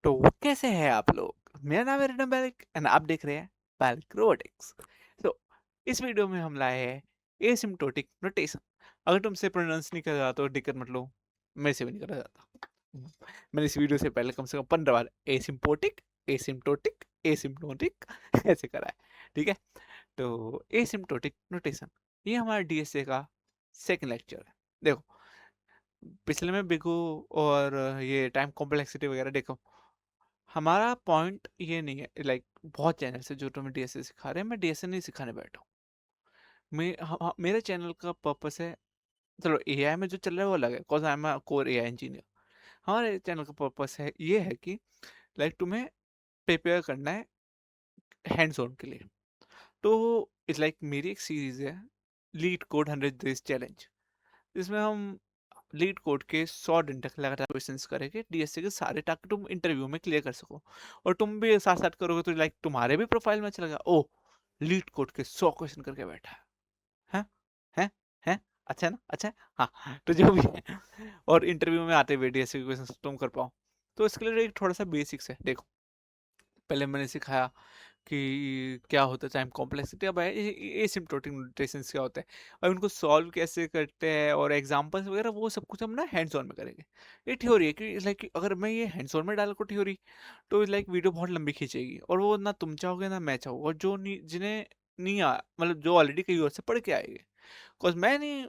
तो कैसे हैं आप लोग? मेरा नाम है रिटर्न बैलिक एंड आप देख रहे हैं बैलिक रोबोटिक्स। तो इस वीडियो में हम लाए हैं एसिम्प्टोटिक नोटेशन। अगर तुमसे प्रोनाउंस नहीं करा जाता तो दिक्कत मत लो, मेरे से भी नहीं करा जाता। मैंने इस वीडियो से पहले कम से कम 15 बार एसिम्पोटिक, एसिम्प्टोटिक, एसिम्प्टोटिक ऐसे करा है। ठीक है, तो एसिम्प्टोटिक नोटेशन ये हमारा डीएसए का सेकंड लेक्चर है। देखो, पिछले में बिगो और ये टाइम कॉम्प्लेक्सिटी वगैरह देखो, हमारा पॉइंट ये नहीं है लाइक बहुत चैनल से जो तुम्हें डीएसए सिखा रहे हैं, मैं डीएसए नहीं सिखाने बैठा हूँ। मेरे चैनल का पर्पस है, चलो एआई में जो चल रहा है वो अलग है, cause I am a core AI engineer. हमारे चैनल का पर्पस है ये है कि लाइक तुम्हें प्रिपेयर करना है हैंड्स ऑन के लिए। तो इट्स लाइक मेरी एक सीरीज है लीड कोड 100 डेज चैलेंज, जिसमें हम लीड कोड के 100 दिन तक लगातार क्वेश्चंस करेंगे डीएसए के सारे, ताकि तुम इंटरव्यू में क्लियर कर सको। और तुम भी साथ साथ करोगे तो लाइक तुम्हारे भी प्रोफाइल में चलेगा, ओ लीड कोड के 100 क्वेश्चन करके बैठा है। हैं हैं हैं अच्छा है ना, अच्छा है हाँ। तो जो भी है, और इंटरव्यू में आते हुए डीएसए के क्वेश्चन तुम कर पाओ, तो इसके लिए एक थोड़ा सा बेसिक्स है। देखो, पहले मैंने सिखाया कि क्या होता है टाइम कॉम्प्लेक्सिटी, अब एसिम्प्टोटिक नोटेशंस क्या होते हैं और उनको सॉल्व कैसे करते हैं, और एग्जांपल्स वगैरह वो सब कुछ हम ना हैंड्स ऑन में करेंगे। ये थ्योरी है कि लाइक अगर मैं ये हैंड्स ऑन में डाल को थ्योरी, तो लाइक वीडियो बहुत लंबी खींचेगी, और वो ना तुम चाहोगे ना मैं चाहूँगा, और जो नहीं, जिन्हें नहीं आ मतलब जो ऑलरेडी कहीं और से पढ़ के आएंगे। बिकॉज मैं नहीं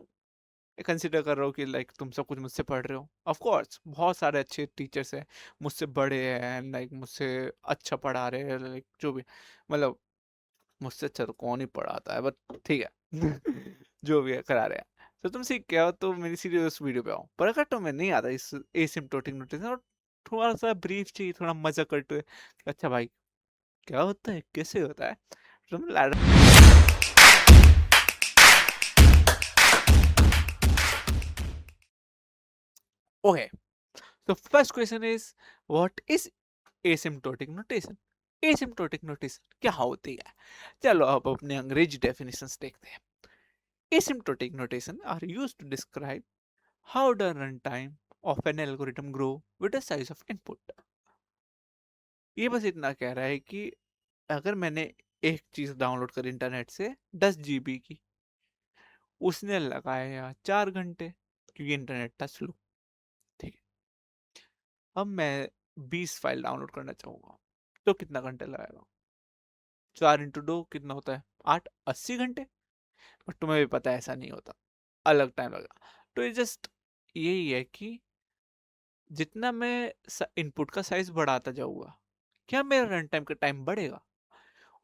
कंसिडर कर रहा हूँ कि लाइक तुम सब कुछ मुझसे पढ़ रहे हो। ऑफ कोर्स बहुत सारे अच्छे टीचर्स हैं, मुझसे बड़े हैं, लाइक मुझसे अच्छा पढ़ा रहे हैं, लाइक जो भी, मतलब मुझसे अच्छा तो कौन ही पढ़ाता है, बट ठीक है जो भी है करा रहे हैं। तो तुम सीख के आओ तो मेरी सीरियस वीडियो पे आओ, पर अगर तुम्हें नहीं आता इस एसिम्प्टोटिक नोटेशन और थोड़ा सा ब्रीफ चाहिए, थोड़ा मजा करते हुए, अच्छा भाई क्या होता है, कैसे होता है, तुम okay. So first question is, what is asymptotic notation? Asymptotic notation क्या होती है? चलो अब अपने अंग्रेजी definitions देखते हैं। Asymptotic notation are used to describe how the runtime of an algorithm grow with the size of input. ये बस इतना कह रहा है कि अगर मैंने एक चीज डाउनलोड करी इंटरनेट से 10 जीबी की, उसने लगाया 4 घंटे क्योंकि इंटरनेट था स्लो। ठीक है, अब मैं 20 फाइल डाउनलोड करना चाहूंगा तो कितना घंटे लगाएगा? 4 इंटू 2 कितना होता है? 8, 80 घंटे। बट तुम्हें भी पता है ऐसा नहीं होता, अलग टाइम लगा। तो ये जस्ट यही है कि जितना मैं इनपुट का साइज बढ़ाता जाऊंगा, क्या मेरा रन टाइम का टाइम बढ़ेगा,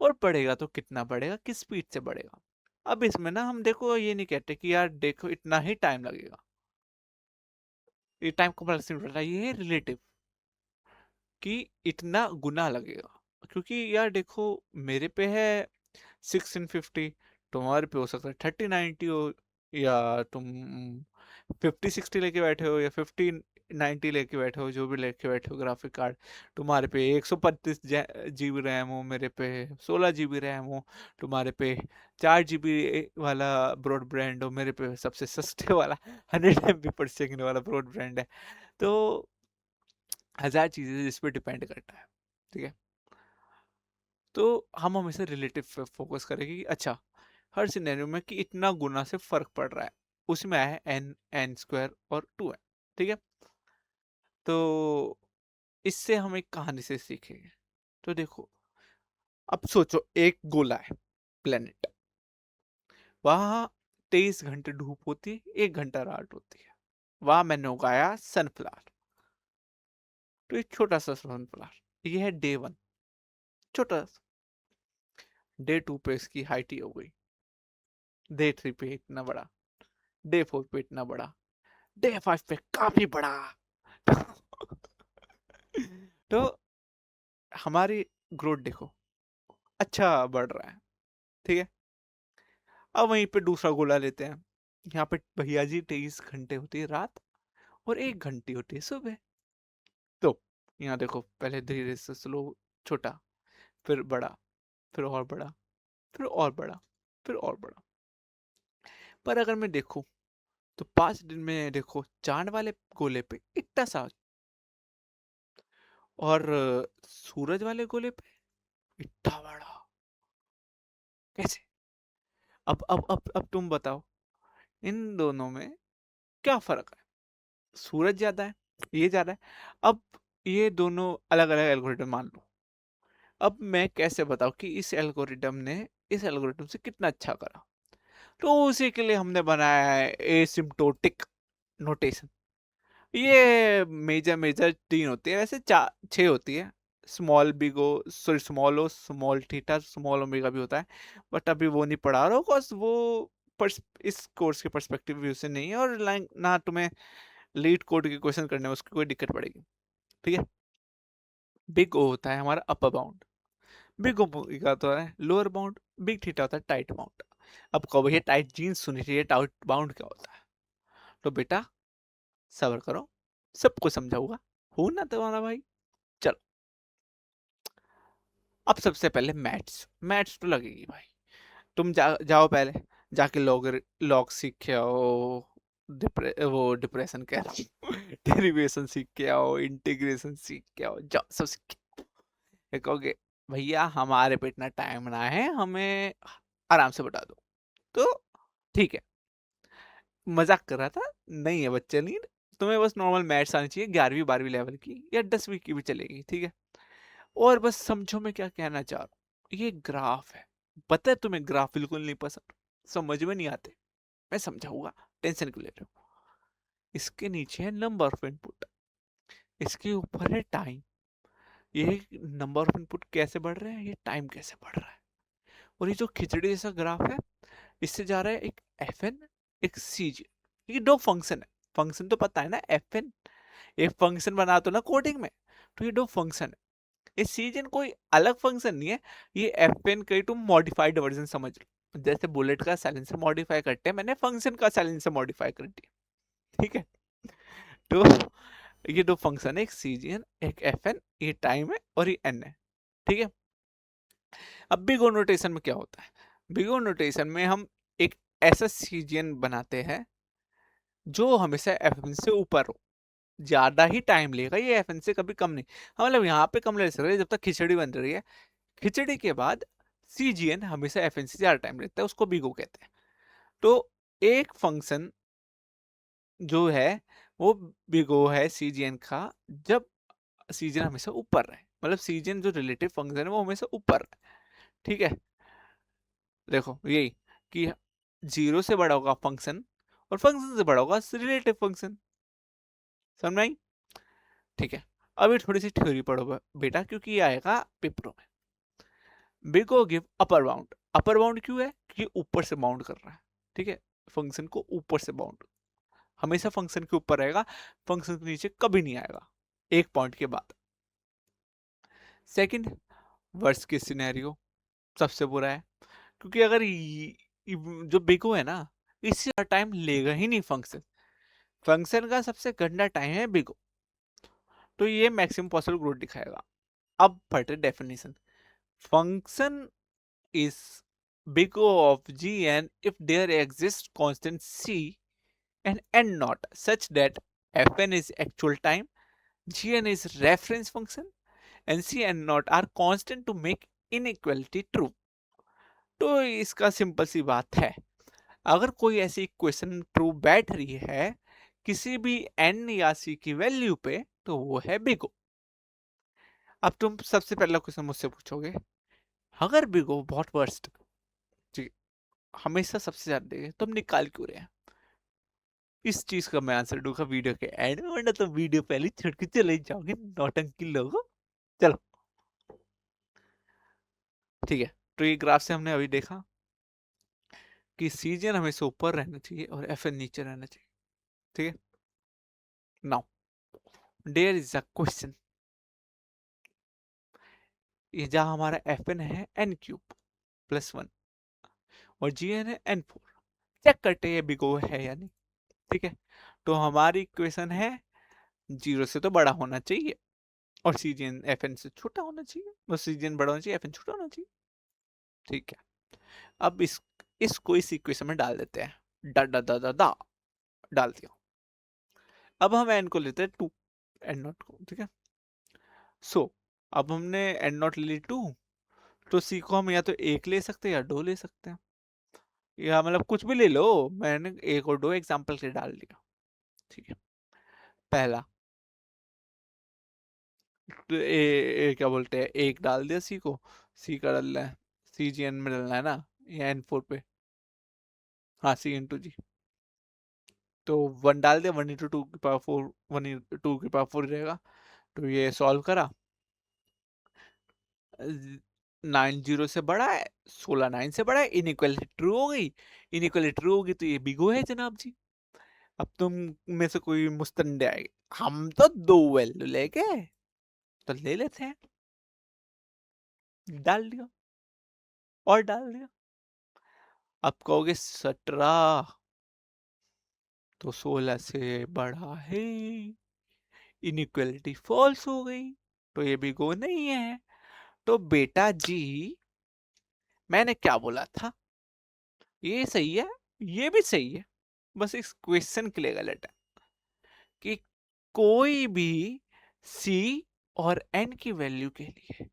और बढ़ेगा तो कितना बढ़ेगा, किस स्पीड से बढ़ेगा। अब इसमें ना हम देखो ये नहीं कहते कि यार देखो इतना ही टाइम लगेगा, ये टाइम कॉम्प्लेक्सिटी बढ़ रहा है, ये है रिलेटिव कि इतना गुना लगेगा। क्योंकि यार देखो, मेरे पे है 1650, तुम्हारे पे हो सकता है 3090 हो, या तुम 5060 लेके बैठे हो, या 5090 लेके बैठे हो, जो भी लेके बैठे हो ग्राफिक कार्ड। तुम्हारे पे 132 GB रैम हो, मेरे पे 16 GB रैम हो, तुम्हारे पे 4 GB वाला ब्रॉडबैंड हो, मेरे पे सबसे सस्ते वाला 100 MB/s वाला ब्रॉडबैंड है। तो हजार चीजें जिस पे डिपेंड करता है। ठीक है, तो हम हमेशा रिलेटिव पे फोकस करेंगे कि अच्छा हर सिनेरियो में कि इतना गुना से फर्क पड़ रहा है, उसमें आया है n² और 2n। ठीक है, तो इससे हम एक कहानी से सीखेंगे। तो देखो, अब सोचो एक गोला है, प्लेनेट, वहां 23 घंटे धूप होती है, 1 घंटा रात होती है। वहां मैंने उगाया सनफ्लावर। तो एक छोटा सा सनफ्लावर, ये है डे 1, छोटा सा। डे 2 पे इसकी हाइट ही हो गई, डे 3 पे इतना बड़ा, डे 4 पे इतना बड़ा, डे 5 पे काफी बड़ा। तो हमारी ग्रोथ देखो, अच्छा बढ़ रहा है। ठीक है, अब वहीं पे दूसरा गोला लेते हैं। यहाँ पे भैया जी 23 घंटे होती है रात, और 1 घंटी होती है सुबह। तो यहाँ देखो, पहले धीरे से स्लो, छोटा, फिर बड़ा, फिर और बड़ा, फिर और बड़ा, फिर और बड़ा। पर अगर मैं देखूं तो 5 दिन में देखो चांद वाले गोले पे इतना सा, और सूरज वाले गोले पे इतना बड़ा कैसे? अब तुम बताओ, इन दोनों में क्या फर्क है? सूरज ज्यादा है, ये ज्यादा है। अब ये दोनों अलग अलग एल्गोरिथम मान लो। अब मैं कैसे बताऊं कि इस एल्गोरिथम ने इस एल्गोरिथम से कितना अच्छा करा? तो उसी के लिए हमने बनाया है एसिम्प्टोटिक नोटेशन। ये मेजर मेजर 3 होती है, वैसे 6 होती है। Small big O, sorry small O, small theta, small omega भी होता है, बट अभी वो नहीं पढ़ा रहा हूँ बिकॉज वो इस कोर्स के पर्सपेक्टिव व्यू से नहीं है, और ना तुम्हें लीड कोड के क्वेश्चन करने में उसकी कोई दिक्कत पड़ेगी। ठीक है। बिग ओ होता है हमारा अपर बाउंड, बिग ओमेगा होता है लोअर बाउंड, बिग थीटा होता है टाइट बाउंड। अब कहो भैया टाइट जीन्स सुनी चाहिए, टाइट बाउंड क्या होता है? तो बेटा सब्र करो, सबको समझाऊंगा, हूं ना तुम्हारा भाई। चलो, अब सबसे पहले मैथ्स, मैथ्स तो लगेगी भाई। तुम जाओ पहले, जाके लॉग सीख के आओ, वो डिप्रेशन कह रहा हूँ डेरिवेशन सीख के आओ, इंटीग्रेशन सीख के आओ, जाओ सब सीख के आओ। फिर कहोगे भैया हमारे पे इतना टाइम ना है, हमें आराम से बता दो। तो ठीक है, मजाक कर रहा था, नहीं है बच्चे नहीं। तुम्हें बस नॉर्मल मैथ्स आनी चाहिए, 11वीं 12वीं लेवल की या 10वीं की भी चलेगी, ठीक है। और बस समझो मैं क्या कहना चाह रहा हूँ। ये ग्राफ है, पता है तुम्हें ग्राफ बिल्कुल नहीं पसंद, समझ में नहीं आते, मैं समझाऊंगा, टेंशन क्यों ले रहे हो। इसके नीचे है नंबर ऑफ इनपुट, इसके ऊपर है टाइम। ये नंबर ऑफ इनपुट कैसे बढ़ रहे हैं, ये टाइम कैसे बढ़ रहा है। और ये जो खिचड़ी जैसा ग्राफ है, इससे जा रहा है एक एफ एन, एक सी जी। ये दो फंक्शन है, फंक्शन तो पता है ना, एफ एन एक फंक्शन बना तो ना कोडिंग में, तो ये दो फंक्शन है। ये सीजन कोई अलग फंक्शन नहीं है, ये एफ एन का तुम मॉडिफाइड वर्जन समझ लो। जैसे बुलेट का साइलेंसर मॉडिफाई करते हैं, मैंने फंक्शन का साइलेंसर मॉडिफाई कर दिया, ठीक है। तो ये दो फंक्शन है, एक सीजन एक एफ एन, ये टाइम है और ये एन है, ठीक है। अब बिग ओ नोटेशन में क्या होता है? बिग ओ नोटेशन में हम एक ऐसा सीजन बनाते हैं जो हमेशा एफ एन से ऊपर हो, ज्यादा ही टाइम लेगा, ये एफ एन से कभी कम नहीं। हाँ, मतलब यहाँ पे कम ले सकते जब तक खिचड़ी बन रही है, खिचड़ी के बाद सीजीएन हमेशा एफएन से ज्यादा टाइम लेता है, उसको बिगो कहते हैं। तो एक फंक्शन जो है वो बिगो है सीजीएन का, जब सीजीएन हमेशा ऊपर रहे, मतलब सीजीएन जो रिलेटिव फंक्शन है वो हमेशा ऊपर रहे, ठीक है। देखो यही कि 0 से बड़ा होगा फंक्शन और फंक्शन से बड़ा होगा रिलेटिव फंक्शन, समझ में आई? ठीक है। अभी थोड़ी सी थ्योरी पढ़ो बेटा, क्योंकि ये आएगा पेपरों में। Big O give upper bound, upper bound क्यों है? क्योंकि ऊपर से बाउंड कर रहा है, ठीक है। फंक्शन को ऊपर से बाउंड, हमेशा फंक्शन के ऊपर रहेगा, फंक्शन के नीचे कभी नहीं आएगा एक पॉइंट के बाद। सेकंड, वर्स्ट केस सिनेरियो, सबसे बुरा है, क्योंकि अगर जो बिगो है ना, इससे टाइम लेगा ही नहीं फंक्शन, फंक्शन का सबसे गंदा टाइम है बिगो, तो ये मैक्सिमम पॉसिबल ग्रोथ दिखाएगा। अब पढ़ते definition. Function is big O of Gn if there exists constant C and n naught such that Fn is actual time, Gn is reference function, and C and naught are constant to make inequality true। तो इसका simple सी बात है, अगर कोई ऐसी equation true बैठ रही है किसी भी n या c की वैल्यू पे, तो वो है बिगो। अब तुम सबसे पहला क्वेश्चन मुझसे पूछोगे, अगर बिगो बहुत वर्स्ट, हमेशा सबसे ज्यादा देखे, तुम निकाल क्यों रहे हैं? इस चीज का मैं आंसर दूंगा वीडियो के एंड में, वरना तो वीडियो पहले छोड़ के चले जाओगे नौटंकी लोगों। चलो ठीक है। तो ये ग्राफ से हमने अभी देखा कि सीजन हमेशा ऊपर रहना चाहिए और एफ एन नीचे रहना चाहिए, ठीक है। Now there is a question, ये जहां हमारा एफ एन है एन क्यूब प्लस 1 और जी एन है एन 4, चेक करते ये बिगो है या नहीं, ठीक है। तो हमारी इक्वेशन है 0 से तो बड़ा होना चाहिए और सीजन एफ एन से छोटा होना चाहिए, और सीजन बड़ा होना चाहिए, एफ एन छोटा होना चाहिए, ठीक है। अब इसको इस इक्वेशन में डाल देते हैं, डा डा डा डा डा डाल दिया। अब हम एन को लेते हैं 2, एन नॉट को, ठीक है। सो अब हमने एंड नॉट ले ली 2, तो सी को हम या तो 1 ले सकते हैं या 2 ले सकते हैं, या मतलब कुछ भी ले लो। मैंने 1 और 2 एग्जाम्पल के डाल दिया, ठीक है। पहला तो क्या बोलते हैं, 1 डाल दिया सी को, सी का डालना है, सी जी एन में डालना है ना, या एन 4 पे, हाँ सी इंटू जी। तो 1 डाल दिया, 1 इंटू 2 की पावर 4, 1 इंटू 2 की पावर 4 रहेगा। तो ये सॉल्व करा, 9 0 से बड़ा है, 16 9 से बड़ा है, इनइक्वालिटी ट्रू हो गई। इनइक्वालिटी ट्रू होगी तो ये बिगो है जनाब जी। अब तुम में से कोई मुस्तंडे आएंगे, हम तो 2 वैल्यू लेके तो ले लेते हैं, डाल दिया और डाल दिया। अब कहोगे 17 तो 16 से बड़ा है, इनइक्वालिटी फॉल्स हो गई, तो ये बिगो नहीं है। तो बेटा जी, मैंने क्या बोला था, ये सही है, ये भी सही है, बस इस क्वेश्चन के लिए गलत है कि कोई भी c और n की वैल्यू के लिए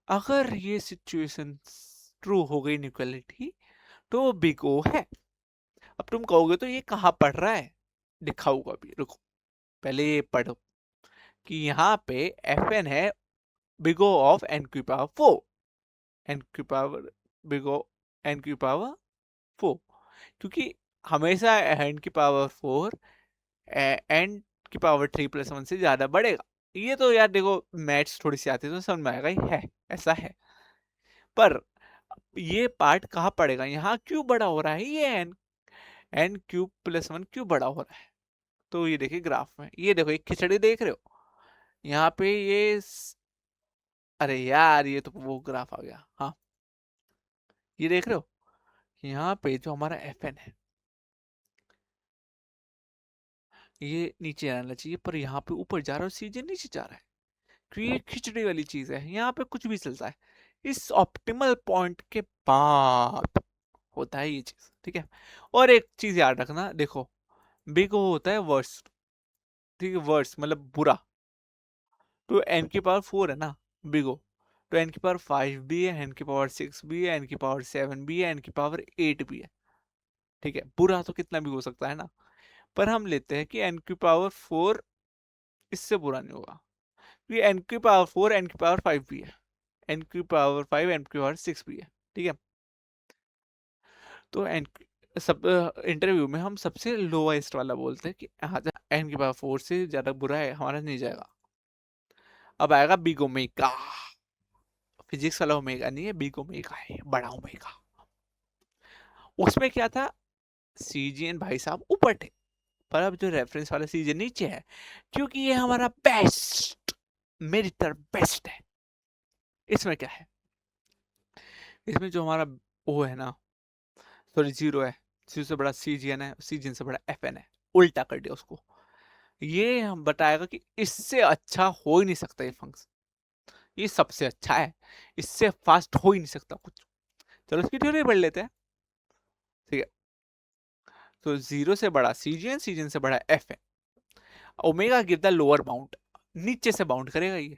अगर ये सिचुएशन ट्रू हो गई, इनइक्वालिटी, तो वो बिग ओ है। अब तुम कहोगे तो ये कहाँ पढ़ रहा है, दिखाऊंगा अभी, रुको पहले ये पढ़ो कि यहाँ पे एफ एन है बिग ओ ऑफ एन की पावर 4, एन की पावर बिग ओ एन की पावर 4, क्योंकि हमेशा एन की पावर 4 एन की पावर 3 प्लस 1 से ज्यादा बढ़ेगा। ये तो यार देखो मैथ्स थोड़ी सी आती है तो समझ में आएगा, ही है ऐसा है। पर ये पार्ट कहाँ पड़ेगा, यहाँ क्यों बड़ा हो रहा है, ये एन एन क्यूब प्लस 1 क्यों बड़ा हो रहा है। तो ये देखिए ग्राफ में, ये देखो एक खिचड़ी देख रहे हो यहाँ पे अरे यार ये तो वो ग्राफ आ गया, हाँ ये देख रहे हो यहाँ पे जो हमारा एफ एन है ये नीचे आना चाहिए, पर यहाँ पे ऊपर जा रहा है और सीधे नीचे जा रहा है, क्योंकि ये खिचड़ी वाली चीज है, यहाँ पे कुछ भी चलता है, इस ऑप्टिमल पॉइंट के बाद होता है ये चीज, ठीक है। और एक चीज याद रखना, देखो बिग होता है वर्स्ट, ठीक है, वर्स्ट मतलब बुरा, तो एन की पावर 4 है ना बिगो, तो एन की पावर 5 भी है, एन की पावर 6 भी है, एन की पावर 7 भी है, एन की पावर 8 भी है, ठीक है। बुरा तो कितना भी हो सकता है ना, पर हम लेते हैं कि एन की पावर 4 इससे बुरा नहीं होगा, क्योंकि एन की पावर 4 एन की पावर 5 भी है, एन की पावर 5 एन की पावर 6 भी है, ठीक है। तो एन सब इंटरव्यू में हम सबसे लोएस्ट वाला बोलते हैं कि हाँ एन की पावर 4 से ज्यादा बुरा है हमारा नहीं जाएगा। अब आएगा बिग ओमेगा, फिजिक्स वाला ओमेगा नहीं है, बिग ओमेगा है, बड़ा ओमेगा। उसमें क्या था, सीजीएन भाई साहब ऊपर थे, पर अब जो रेफरेंस वाला सीजीएन नीचे है, क्योंकि ये हमारा बेस्ट, मेरी तरफ बेस्ट है। इसमें क्या है, इसमें जो हमारा ओ है ना, सॉरी जीरो है, जीरो से बड़ा सीजीएन है, सीजीएन से बड़ा एफएन है, उल्टा कर दिया उसको। ये हम बताएगा कि इससे अच्छा हो ही नहीं सकता ये फंक्शन, ये सबसे अच्छा है, इससे फास्ट हो ही नहीं सकता कुछ। चलो इसकी थ्योरी पढ़ लेते हैं, ठीक है। तो जीरो से बड़ा सीजीएन, सीजीएन से बड़ा FN, omega give the lower bound, नीचे से बाउंड करेगा ये,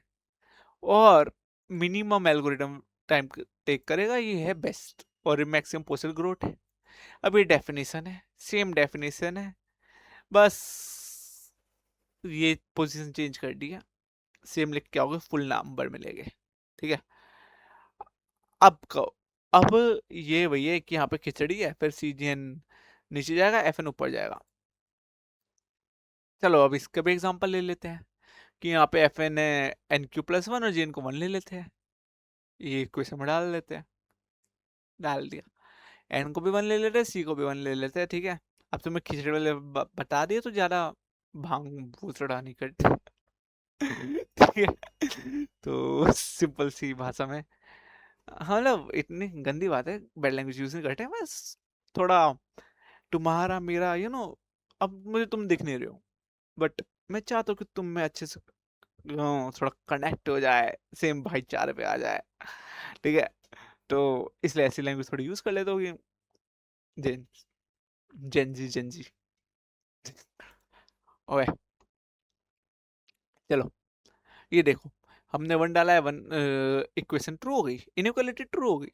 और मिनिमम एल्गोरिथम टाइम टेक करेगा, ये है बेस्ट और मैक्सिमम पॉसिबल ग्रोथ है। अब ये डेफिनेशन है, सेम डेफिनेशन है, बस ये पोजीशन चेंज कर दिया, सेम लिख के आओगे फुल नंबर मिलेंगे, ठीक है। अब कहो, अब ये वही है कि यहाँ पे खिचड़ी है, फिर सीजीएन नीचे जाएगा, एफएन ऊपर जाएगा। चलो अब इसका भी एग्जांपल ले लेते हैं कि यहाँ पे एफएन है एन क्यू प्लस 1 और जीएन को 1 ले लेते हैं, ये इक्वेशन में डाल लेते हैं, डाल दिया, एन को भी 1 ले लेते हैं, सी को भी 1 ले लेते हैं, ठीक है। अब तुम्हें खिचड़ी वाले बता दिए तो ज्यादा भांग भूसड़ा नहीं करते ठीक है, तो सिंपल सी भाषा में, हाँ मतलब इतनी गंदी बात है, बैड लैंग्वेज यूज नहीं करते, बस थोड़ा तुम्हारा मेरा अब मुझे तुम दिख नहीं रहे हो, बट मैं चाहता हूँ कि तुम में अच्छे से थोड़ा कनेक्ट हो जाए, सेम भाईचारे पे आ जाए, ठीक है। तो इसलिए ऐसी लैंग्वेज थोड़ी यूज कर लेते हो कि जेन जेनजी ओए, चलो ये देखो, हमने 1 डाला है, 1 इक्वेशन ट्रू हो गई, इनइक्वालिटी ट्रू हो गई।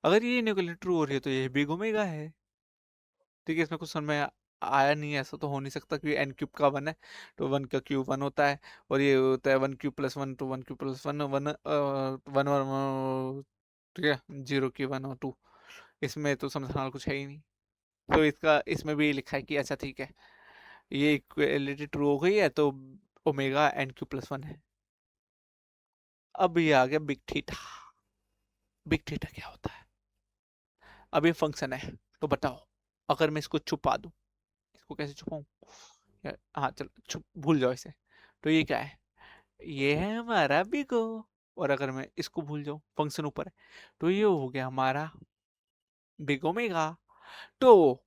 अगर ये इनइक्वालिटी ट्रू हो रही है तो ये बिग ओमेगा है। ठीक है, इसमें कुछ समझ में आया नहीं है? ऐसा तो हो नहीं सकता कि n क्यूब का 1 है तो 1 का क्यूब 1 होता है, और ये होता है 1 क्यूब प्लस 1 तो 1 क्यूब प्लस 1 1 1 1, ठीक है, 0 की 1 और 2। इसमें तो समझाने वाला कुछ है ही नहीं। तो इसका इसमें भी लिखा है कि अच्छा ठीक है, ये इक्वालिटी ट्रू हो गई है तो ओमेगा n क्यूब प्लस 1 है। अब ये आ गया बिग थीटा। बिग थीटा क्या होता है? अब ये फंक्शन है, तो बताओ, अगर मैं इसको छुपा दूं, इसको कैसे छुपाऊं? हाँ चल, छुप, भूल जाओ इसे। तो ये क्या है? ये है हमारा बिगो। और अगर मैं इसको भूल जाऊं, फंक्शन ऊपर है, तो ये हो गया हमारा बिग ओमेगा। तो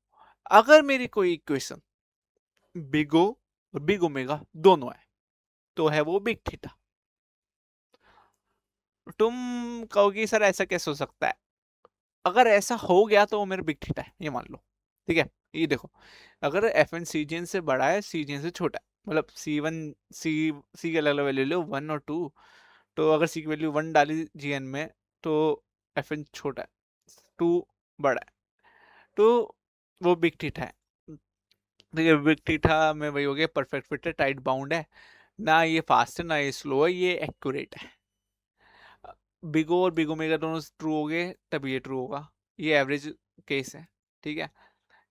अगर मेरी कोई इक्वेशन बिगो और बिग ओमेगा दोनों है, तो है वो बिग थीटा। तुम कहोगे सर ऐसा कैसे हो सकता है? अगर ऐसा हो गया तो वो मेरा बिग थीटा है, ये मान लो। ठीक है, ये देखो, अगर F N C G N से बड़ा है, सी जी एन से छोटा है, मतलब सी वन सी सी के अलग अलग वैल्यू लो 1 और 2, तो अगर सी की वैल्यू 1 डाली जी एन में तो एफ एन छोटा है, 2 बड़ा है, तो वो बिग थीटा है। देखिए, बिग थीटा में वही हो गया, परफेक्ट फिट है, टाइट बाउंड है, ना ये फास्ट है ना ये स्लो है, ये एक्यूरेट है। बिगो और बिग ओमेगा दोनों ट्रू हो गए तब ये ट्रू होगा। ये एवरेज केस है। ठीक है,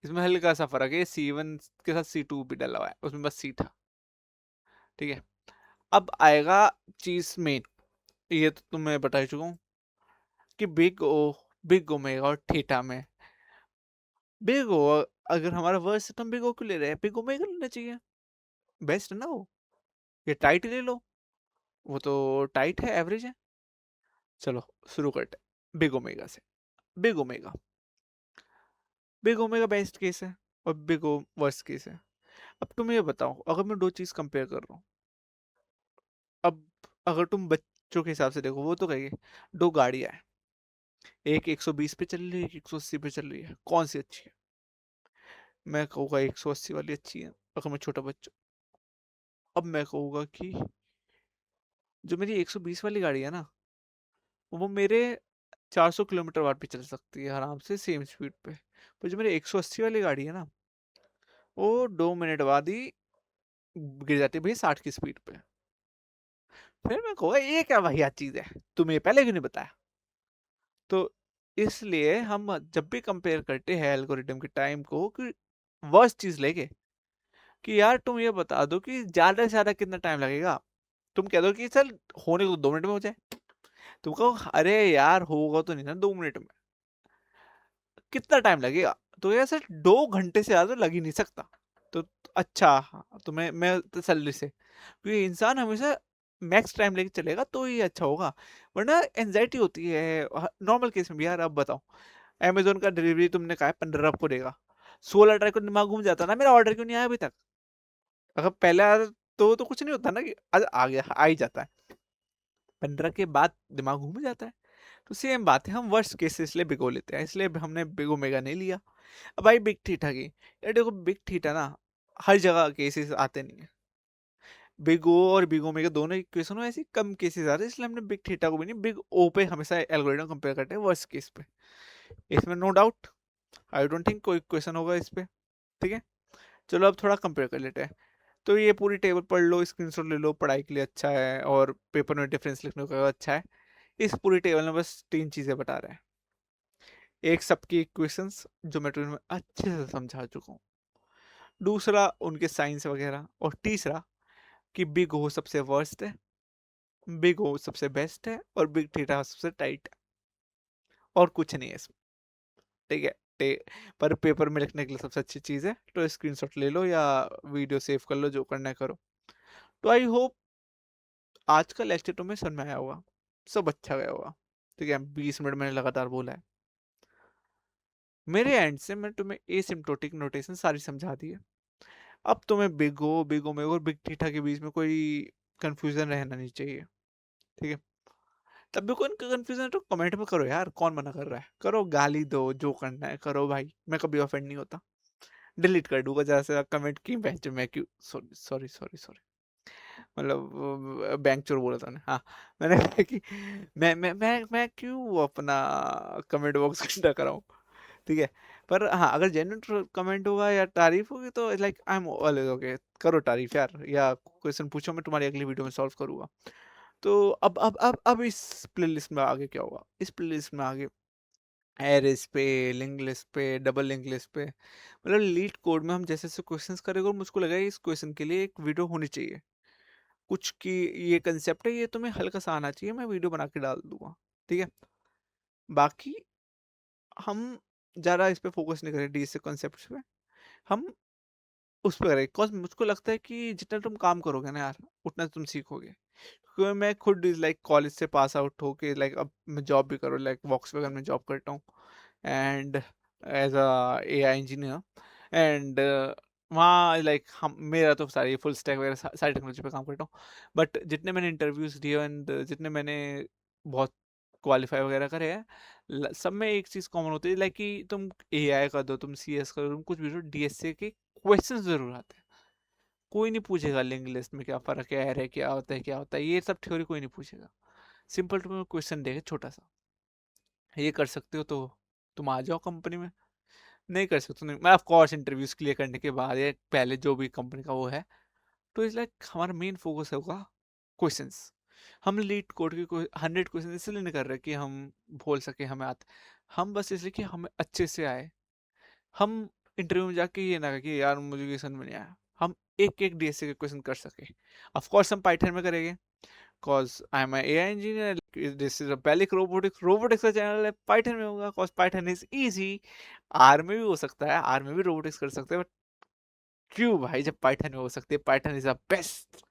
इसमें हल्का सा फर्क है, C1 के साथ C2 भी डला हुआ है, उसमें बस C था। ठीक है, अब आएगा चीज मेन। ये तो तुम्हें बता ही चुका हूँ कि बिग ओमेगा और थीटा में बिग ओ, अगर हमारा वर्ड सिस्टम बिग ओ क्यों ले रहे हैं? बिग ओमेगा लेना चाहिए, बेस्ट है ना वो। ये टाइट ले लो, वो तो टाइट है, एवरेज है। चलो शुरू करते हैं बिग ओमेगा से। Big omega, big omega best case है और बिग ओ वर्स्ट केस है। अब तुम ये बताओ, अगर मैं दो चीज कंपेयर कर रहा हूँ, अब अगर तुम बच्चों के हिसाब से देखो, वो तो कहेंगे दो गाड़ियां हैं, एक 120 पे चल रही है, एक 180 पे चल रही है, कौन सी अच्छी है? मैं कहूँगा 180 वाली अच्छी है, अगर मैं छोटा बच्चा। अब मैं कहूँगा कि जो मेरी 120 वाली गाड़ी है ना, वो मेरे 400 किलोमीटर वाट पे चल सकती है आराम से, सेम स्पीड पे। पर जो मेरी 180 वाली गाड़ी है ना, वो 2 मिनट बाद ही गिर जाती है भाई 60 की स्पीड पे। फिर मैं कहूँगा ये क्या वाहियात चीज है, तुम्हें पहले क्यों नहीं बताया? तो इसलिए हम जब भी कंपेयर करते हैं एल्गोरिदम के टाइम को, कि वर्स्ट चीज लेके, कि यार तुम ये बता दो कि ज्यादा से ज्यादा कितना टाइम लगेगा। तुम कह दो कि चल होने को 2 मिनट में हो जाए, तुम कहो अरे यार होगा तो नहीं ना 2 मिनट में, कितना टाइम लगेगा? तो ऐसे 2 घंटे से ज्यादा लग ही नहीं सकता। तो अच्छा, हाँ, तो मैं तसल्ली से, क्योंकि इंसान हमेशा मैक्स टाइम लेके चलेगा तो ही अच्छा होगा, वरना एंजाइटी होती है। नॉर्मल केस में भी यार, अब बताओ, अमेजोन का डिलीवरी तुमने कहा 15 को देगा, 16 तारीख को दिमाग घूम जाता ना, मेरा ऑर्डर क्यों नहीं आया अभी तक? अगर पहले आया तो कुछ नहीं होता ना, कि आज आ गया, आ ही जाता है। 15 के बाद दिमाग घूम जाता है। तो सेम बात है, हम वर्स्ट केस इसलिए भिगो लेते हैं, इसलिए हमने बिग ओमेगा नहीं लिया। अब भाई बिग थीटा की, यार देखो बिग थीटा ना हर जगह केसेस आते नहीं है। बिग ओ और बिग ओमेगा दोनों इक्वेशन में ऐसी कम केसेस आते हैं, इसलिए हमने बिग थीटा को भी नहीं, बिग ओ पे हमेशा एल्गोरिथम कंपेयर करते हैं वर्स्ट केस पे। इसमें no doubt, I don't think कोई क्वेश्चन होगा इस पे। ठीक है, चलो अब थोड़ा कंपेयर कर लेते हैं। तो ये पूरी टेबल पढ़ लो, स्क्रीनशॉट ले लो, पढ़ाई के लिए अच्छा है और पेपर में डिफरेंस लिखने का अच्छा है। इस पूरी टेबल में बस 3 चीजें बता रहे हैं। एक, सबकी इक्वेशंस जो मैं ट्यून में अच्छे से समझा चुका हूँ, दूसरा उनके साइंस वगैरह, और तीसरा कि बिग ओ सबसे वर्स्ट है, बिग ओ सबसे बेस्ट है, और बिग थीटा सबसे टाइट है, और कुछ नहीं है इसमें। ठीक है, पर पेपर में लिखने के लिए सबसे अच्छी चीज़ है, तो स्क्रीनशॉट ले लो या वीडियो सेव कर लो, जो करना है करो। तो आई होप आज का लेक्चर तुम्हें समझ में आया होगा, सब अच्छा गया होगा। ठीक है, 20 मिनट मैंने लगातार बोला है। मेरे एंड से मैं तुम्हें एसिम्प्टोटिक नोटेशन सारी समझा दी है। अब तुम्हें बिग ओ में और बिग थीटा के बीच में कोई कंफ्यूजन रहना नहीं चाहिए। ठीक है, तब भी कोई कंफ्यूजन है तो कमेंट में करो यार, कौन मना कर रहा है? करो, गाली दो, जो करना है करो भाई, मैं कभी ऑफेंड नहीं होता। डिलीट कर दूंगा जरा से कमेंट की, मैं क्यों, सॉरी सॉरी सॉरी सॉरी। मतलब बैंक चोर बोला था मैंने, हाँ। मैंने कहा कि मैं क्यों अपना कमेंट बॉक्स गंदा कराऊँ, ठीक है? पर हाँ, अगर जेन्युइन कमेंट होगा या तारीफ होगी तो like I am always okay, करो तारीफ यार, या क्वेश्चन पूछो, मैं तुम्हारी अगली वीडियो में सॉल्व करूँगा। तो अब इस प्लेलिस्ट में आगे क्या होगा? इस प्लेलिस्ट में आगे एरेस पे, लिंक लिस्ट पे, डबल लिंक लिस्ट पे, मतलब लीड कोड में हम जैसे जैसे क्वेश्चंस करेंगे और मुझको लगा इस क्वेश्चन के लिए एक वीडियो होनी चाहिए कुछ की, ये कंसेप्ट है, ये तुम्हें हल्का सा आना चाहिए, मैं वीडियो बना के डाल दूंगा, ठीक है? बाकी हम ज़्यादा इस पे फोकस नहीं करें, डी से कॉन्सेप्ट पे, हम उस पे करें, बिकॉज मुझको लगता है कि जितना तुम काम करोगे ना यार, उतना तुम सीखोगे। क्योंकि मैं खुद लाइक कॉलेज से पास आउट होके लाइक अब मैं जॉब भी करूँ, लाइक वॉक्सवैगन में जॉब करता हूँ, and as a AI engineer, and वहाँ लाइक हम मेरा तो सारी फुल स्टैक वगैरह सारी टेक्नोलॉजी पे काम करता हूँ, बट जितने मैंने इंटरव्यूज दिए एंड जितने मैंने बहुत क्वालिफाई वगैरह करे हैं, सब में एक चीज़ कॉमन होती है, लाइक कि तुम एआई कर दो, तुम सीएस कर दो, तुम कुछ भी दो, डीएसए के क्वेश्चन जरूर आते हैं। कोई नहीं पूछेगा लिंक लिस्ट में क्या फर्क है, एरे क्या होता है, क्या होता है, ये सब थ्योरी कोई नहीं पूछेगा। सिंपल तुम्हें क्वेश्चन देगा छोटा सा, ये कर सकते हो तो तुम आ जाओ कंपनी में, नहीं कर सकते नहीं, मैं ऑफ कोर्स इंटरव्यूज क्लियर करने के बाद या पहले जो भी कंपनी का वो है, तो इस लाइक हमारा मेन फोकस होगा क्वेश्चंस। हम लीड कोड के कोई 100 क्वेश्चन इसलिए नहीं कर रहे कि हम बोल सके हमें आते, हम बस इसलिए कि हमें अच्छे से आए। हम इंटरव्यू में जाके ये ना कहे कि यार मुझे ये समझ में नहीं आया, हम एक एक डीएसए के क्वेश्चन कर सके। ऑफ कोर्स हम पाइथन में करेंगे, cause I'm a AI engineer. This is a Pelic robotics का चैनल है, पाइथन में होगा, cause Python is easy. R में भी हो सकता है, आर में भी रोबोटिक्स कर सकते हैं, बट क्यों भाई, जब पाइथन में हो सकती है? Python is the best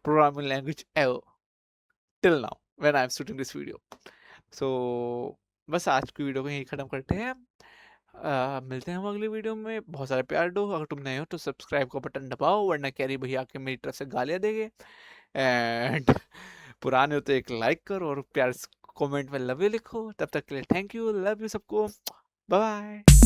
programming language ever till now when I am shooting this video. So बस आज की वीडियो को यहीं खत्म करते हैं। मिलते हैं हम अगली वीडियो में, बहुत सारे प्यार दो, अगर तुम नए हो तो सब्सक्राइब का बटन दबाओ, वरना कैरी भैया आके मेरी तरफ से गालियां देंगे, एंड पुराने हो तो एक लाइक करो और प्यार कमेंट में लव यू लिखो। तब तक के लिए थैंक यू, लव यू सबको, बाय बाय।